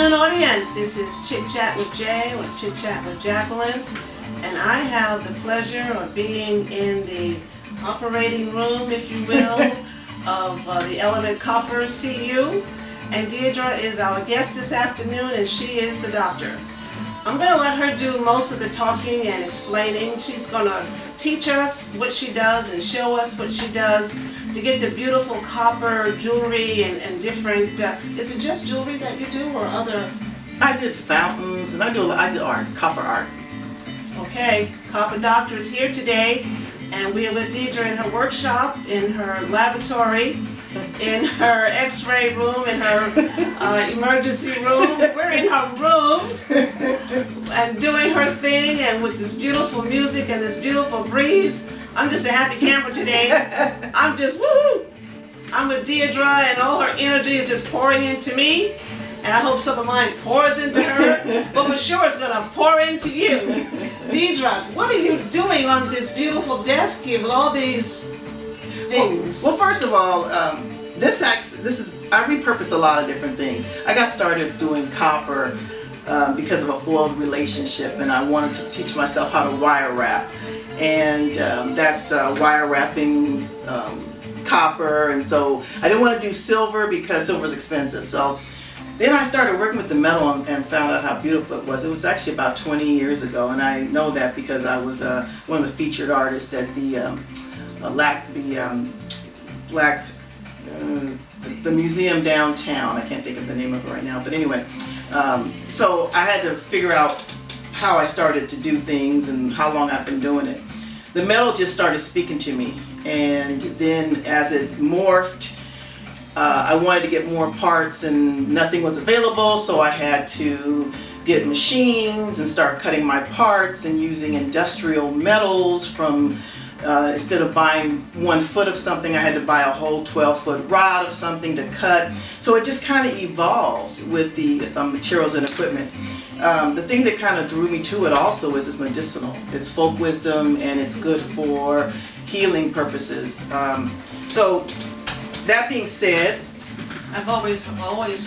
afternoon, audience. This is Chit Chat with Jay, or Chit Chat with Jacqueline, and I have the pleasure of being in the operating room, if you will, of the Element Copper CU, and Deidra is our guest this afternoon, and she is the doctor. I'm going to let her do most of the talking and explaining. She's going to teach us what she does and show us what she does to get the beautiful copper jewelry and different, is it just jewelry that you do or other? I did fountains and I did art, copper art. Okay, Copper Doctor is here today, and we are with Deidra in her workshop, in her laboratory, in her x-ray room, in her emergency room. We're in her room and doing her thing, and with this beautiful music and this beautiful breeze. I'm just a happy camper today. I'm just woohoo! I'm with Deidra, and all her energy is just pouring into me, and I hope some of mine pours into her, but for sure it's gonna pour into you. Deidra, what are you doing on this beautiful desk here with all these things? Well, first of all, I repurpose a lot of different things. I got started doing copper because of a foiled relationship, and I wanted to teach myself how to wire wrap, and that's wire wrapping copper. And so I didn't want to do silver because silver is expensive. So then I started working with the metal and found out how beautiful it was. It was actually about 20 years ago, and I know that because I was one of the featured artists at the museum downtown. I can't think of the name of it right now, but anyway, so I had to figure out how I started to do things and how long I've been doing it. The metal just started speaking to me, and then as it morphed, I wanted to get more parts and nothing was available, so I had to get machines and start cutting my parts and using industrial metals from instead of buying 1 foot of something, I had to buy a whole 12-foot rod of something to cut. So it just kind of evolved with the materials and equipment. The thing that kind of drew me to it also is it's medicinal. It's folk wisdom, and it's good for healing purposes. So that being said, I've always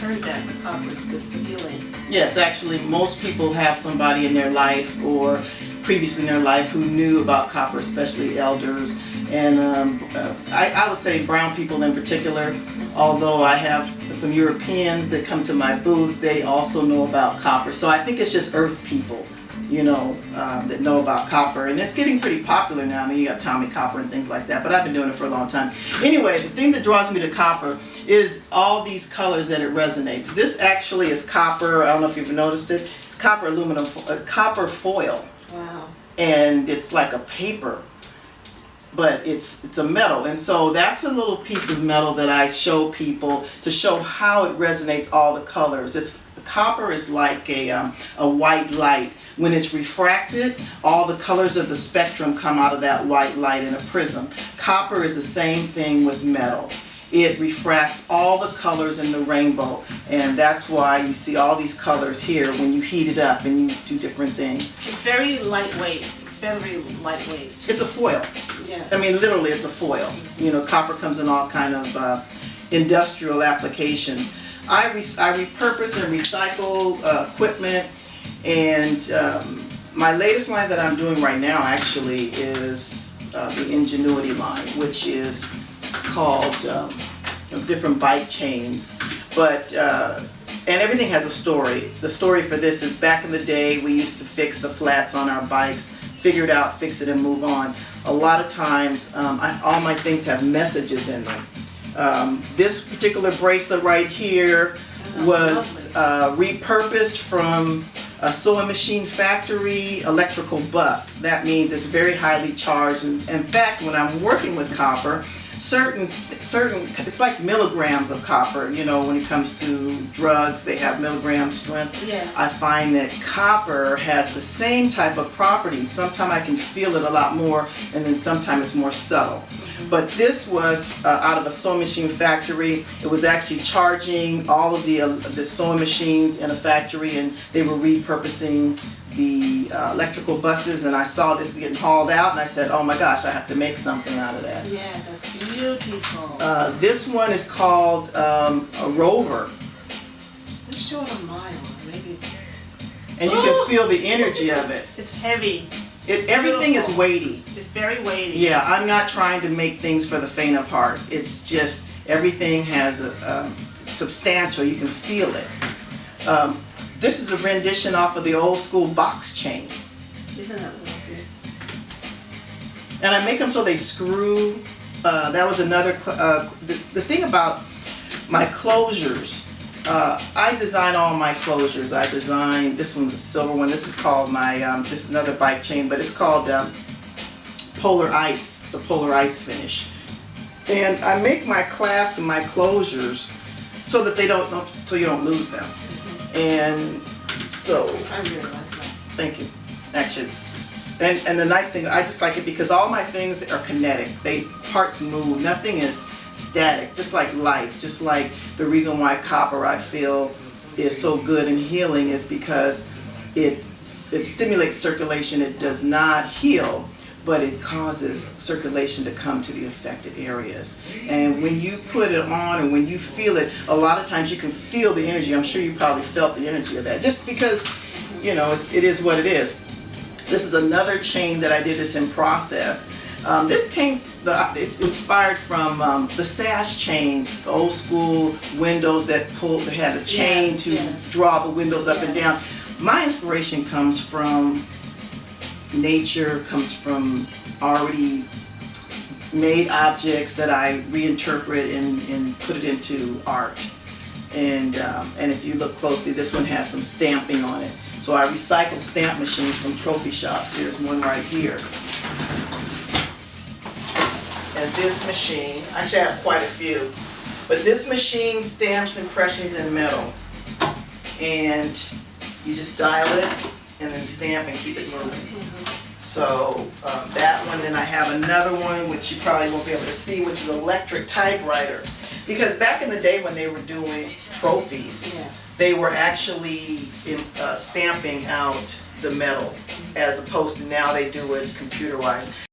heard that the copper is good for healing. Yes, actually most people have somebody in their life or previously in their life who knew about copper, especially elders, and I would say brown people in particular, although I have some Europeans that come to my booth, they also know about copper. So I think it's just earth people, you know, that know about copper, and it's getting pretty popular now. I mean, you got Tommy Copper and things like that, but I've been doing it for a long time. Anyway, the thing that draws me to copper is all these colors that it resonates. This actually is copper. I don't know if you've noticed it. It's copper aluminum, copper foil. Wow. And it's like a paper, but it's a metal, and so that's a little piece of metal that I show people to show how it resonates all the colors. Copper is like a white light. When it's refracted, all the colors of the spectrum come out of that white light in a prism. Copper is the same thing with metal. It refracts all the colors in the rainbow, and that's why you see all these colors here when you heat it up and you do different things. It's very lightweight, very lightweight. It's a foil. Yes. I mean, literally it's a foil. You know, copper comes in all kind of industrial applications. I repurpose and recycle equipment, and my latest line that I'm doing right now actually is the Ingenuity line, which is called different bike chains, but and everything has a story. The story for this is back in the day we used to fix the flats on our bikes, figure it out, fix it, and move on. A lot of times all my things have messages in them. This particular bracelet right here was repurposed from a sewing machine factory electrical bus. That means it's very highly charged, and in fact when I'm working with copper, certain it's like milligrams of copper. You know, when it comes to drugs, they have milligram strength. Yes. I find that copper has the same type of properties. Sometimes I can feel it a lot more, and then sometimes it's more subtle. But this was out of a sewing machine factory. It was actually charging all of the sewing machines in a factory, and they were repurposing the electrical buses, and I saw this getting hauled out, and I said, oh my gosh, I have to make something out of that. Yes, that's beautiful. This one is called a rover. Let's show them smile. Maybe. And you can feel the energy of it. It's heavy. Everything is weighty. It's very weighty. Yeah, I'm not trying to make things for the faint of heart. It's just everything has a substantial. You can feel it. This is a rendition off of the old school box chain. Isn't that little good? And I make them so they screw. That was another. The thing about my closures. I design all my closures. I designed, this one's a silver one. This is called my, this is another bike chain, but it's called Polar Ice, the Polar Ice finish. And I make my clasps and my closures so that they don't, so you don't lose them. And so, I really like that. thank you. Actually, and the nice thing, I just like it because all my things are kinetic. Parts move. Nothing is static, just like life, just like the reason why copper I feel is so good in healing is because it stimulates circulation. It does not heal, but it causes circulation to come to the affected areas. And when you put it on and when you feel it, a lot of times you can feel the energy. I'm sure you probably felt the energy of that, just because, you know, it is what it is. This is another chain that I did that's in process. This came, it's inspired from the sash chain, the old school windows that had a chain to draw the windows up and down. My inspiration comes from nature, comes from already made objects that I reinterpret and put it into art. And if you look closely, this one has some stamping on it. So I recycle stamp machines from trophy shops. Here's one right here. And this machine, actually I have quite a few, but this machine stamps impressions in metal. And you just dial it and then stamp and keep it moving. So that one, then I have another one which you probably won't be able to see, which is electric typewriter. Because back in the day when they were doing trophies, they were actually stamping out the metals, as opposed to now they do it computer-wise.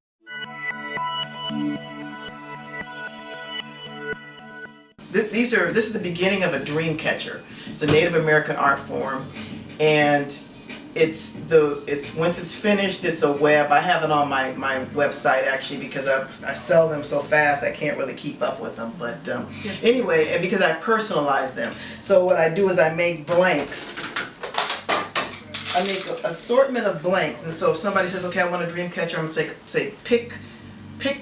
This is the beginning of a dream catcher. It's a Native American art form, and once it's finished, it's a web. I have it on my website actually because I sell them so fast I can't really keep up with them. But anyway, and because I personalize them. So what I do is I make blanks. I make an assortment of blanks, and so if somebody says, okay, I want a dream catcher, I'm gonna say pick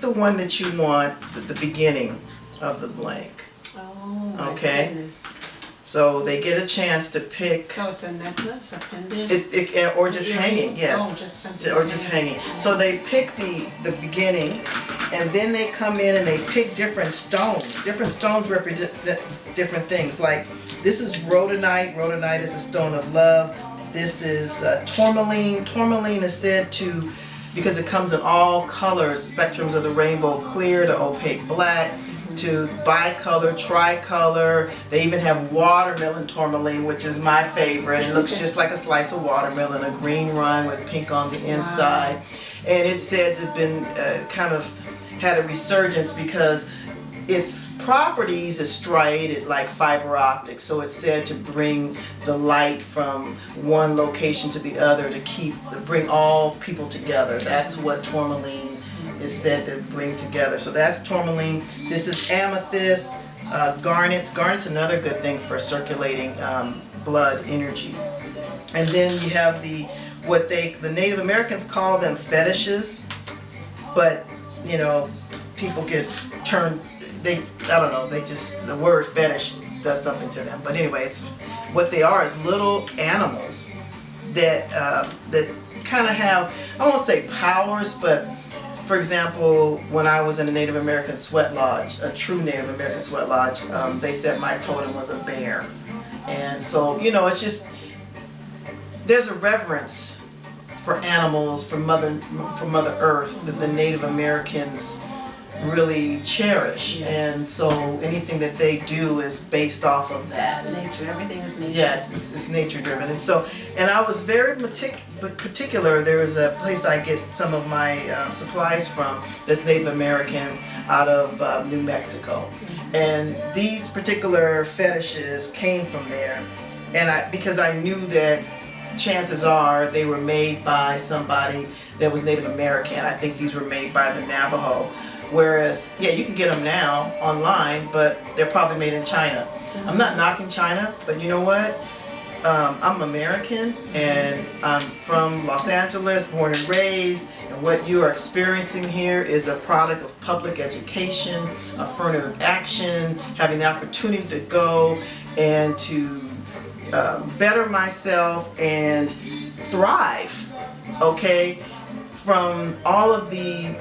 the one that you want at the beginning of the blank. Oh, my okay. goodness. So they get a chance to pick. So it's a necklace, a pendant? Or just hanging, yes. Oh, just something. Or just hanging. So they pick the beginning, and then they come in and they pick different stones. Different stones represent different things. Like this is rhodonite. Rhodonite is a stone of love. This is tourmaline. Tourmaline is said to, because it comes in all colors, spectrums of the rainbow, clear to opaque black, to bicolor, tricolor. They even have watermelon tourmaline, which is my favorite. It looks just like a slice of watermelon, a green rind with pink on the inside. Wow. And it's said to have been kind of had a resurgence because its properties is striated like fiber optics. So it's said to bring the light from one location to the other to bring all people together. That's what tourmaline is said to bring together. So that's tourmaline. This is amethyst, garnets. Garnet's another good thing for circulating blood energy. And then you have the Native Americans call them fetishes, but you know, people get turned. I don't know. The word fetish does something to them. But anyway, what they are is little animals that kind of have, I won't say powers, but for example, when I was in a Native American sweat lodge, a true Native American sweat lodge, they said my totem was a bear. And so, you know, it's just, there's a reverence for animals, for Mother Earth that the Native Americans really cherish. Yes. And so anything that they do is based off of that. Nature, everything is nature. Yeah, it's nature driven. And I was very particular. There is a place I get some of my supplies from that's Native American out of New Mexico. And these particular fetishes came from there. and because I knew that chances are they were made by somebody that was Native American. I think these were made by the Navajo. Whereas, yeah, you can get them now online, but they're probably made in China. I'm not knocking China, but you know what? I'm American, and I'm from Los Angeles, born and raised, and what you are experiencing here is a product of public education, affirmative action, having the opportunity to go and to better myself and thrive, okay, from all of the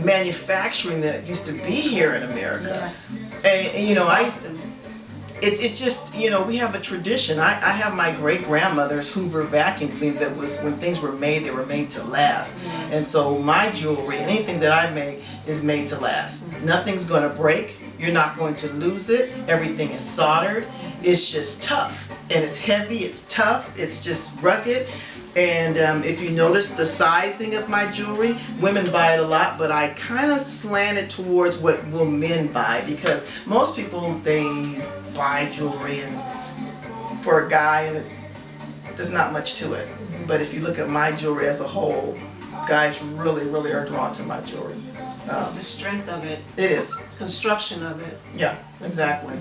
manufacturing that used to be here in America. Yes. And you know, it's just, you know, we have a tradition. I have my great-grandmother's Hoover vacuum cleaner that was, when things were made, they were made to last. Yes. And so my jewelry, anything that I make, is made to last. Nothing's going to break. You're not going to lose it. Everything is soldered. It's just tough. And it's heavy, it's tough, it's just rugged. And if you notice the sizing of my jewelry, women buy it a lot, but I kind of slant it towards what will men buy, because most people, they buy jewelry and for a guy, and there's not much to it. But if you look at my jewelry as a whole, guys really, really are drawn to my jewelry. It's the strength of it. It is. Construction of it. Yeah, exactly.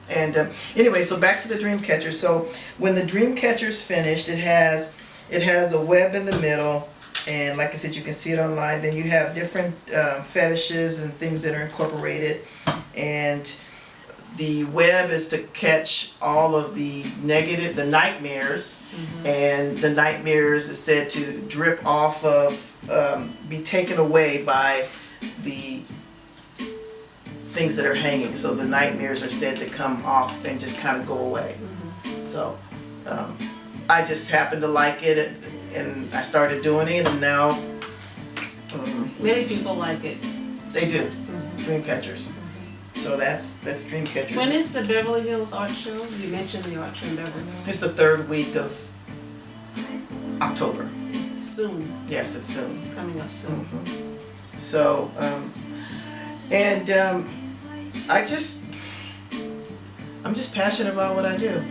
And anyway, so back to the dream catcher. So when the dream catcher's finished, it has a web in the middle, and like I said, you can see it online. Then you have different fetishes and things that are incorporated, and the web is to catch all of the negative, the nightmares, and the nightmares is said to drip off of, be taken away by the things that are hanging. So the nightmares are said to come off and just kind of go away. So I just happened to like it, and I started doing it, and now Many people like it. they do. Dream catchers. So that's dream catchers. When is the Beverly Hills Art Show? You mentioned the art show in Beverly Hills. It's the third week of October. Soon. Yes, it's soon. It's coming up soon. So, I'm just passionate about what I do.